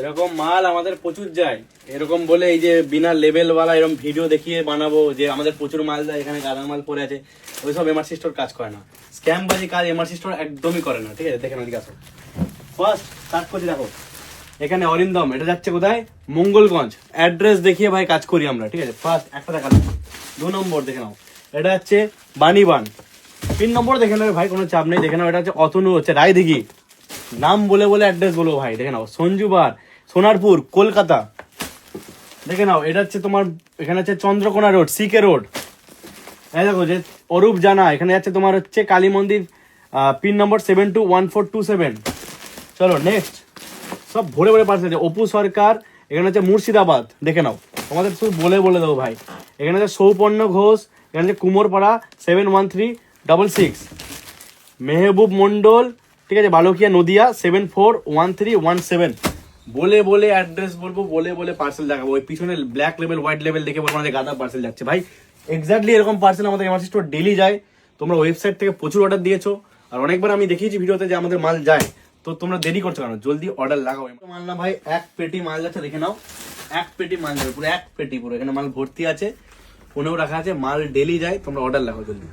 এরকম মাল আমাদের প্রচুর যায়, এরকম বলে এই যে বিনা লেভেলওয়ালা এরকম ভিডিও দেখিয়ে বানাবো যে আমাদের প্রচুর মাল যায়, এখানে গাদা মাল পড়ে আছে, ওইসব এমআরসি স্টোর কাজ করে না। স্ক্যাম বাজি কাজ এমআরসি স্টোর একদমই করে না। ঠিক আছে, দেখেন ওদিকে আসো। ফার্স্ট স্টার্ট করছি, দেখো এখানে অরিন্দম, এটা যাচ্ছে কোথায়? মঙ্গলগঞ্জ। অ্যাড্রেস দেখিয়ে ভাই কাজ করি আমরা। ঠিক আছে, ফার্স্ট একটা দেখালাম। 2 নম্বর দেখে নাও, এটা হচ্ছে বাণীবান। 3 নম্বর দেখে নেবে ভাই, কোনো চাপ নেই, দেখে নাও। এটা হচ্ছে অতনু, হচ্ছে রায়দিঘি। নাম বলে বলে অ্যাড্রেস বলবো ভাই, দেখে নাও। সঞ্জুবার, সোনারপুর, কলকাতা। দেখে নাও, এটা হচ্ছে তোমার, এখানে হচ্ছে চন্দ্রকোনা রোড, সিকে রোড। এই দেখো যে অরূপ জানা, এখানে যাচ্ছে তোমার হচ্ছে কালী মন্দির, পিন নম্বর 721427। চলো নেক্সট, সব ভরে ভরে পার্সেল আছে। অপু সরকার, এখানে হচ্ছে মুর্শিদাবাদ। দেখে নাও, তোমাদের শুধু বলে বলে দেবো ভাই। এখানে হচ্ছে সৌপর্ণ ঘোষ, এখানে হচ্ছে কুমোরপাড়া 713666। মেহবুব মন্ডল, ঠিক আছে, বালকিয়া নদিয়া 741317। বলে বলে অ্যাড্রেস বলবো, বলে বলে পার্সেল দেখাবো। ওই পিছনে ব্ল্যাক লেভেল হোয়াইট লেভেল দেখে বলবো যে গাদা পার্সেল যাচ্ছে। ভাই এক্স্যাক্টলি এরকম পার্সেল আমাদের এমআরসি স্টোর ডেলি যায়। তোমরা ওয়েবসাইট থেকে প্রচুর অর্ডার দিয়েছো, আর অনেকবার আমি দেখিয়েছি ভিডিওতে যে আমাদের মাল যায়। তো তোমরা দেরি করছো কেন? জলদি অর্ডার লাগাও। মাল না ভাই, 1 পেটি মাল যাচ্ছে, দেখে নাও। 1 পেটি মাল যাবে, পুরো 1 পেটি, পুরো এখানে মাল ভর্তি আছে, ফোনেও রাখা আছে। মাল ডেলি যায়, তোমরা অর্ডার লাগাও জলদি।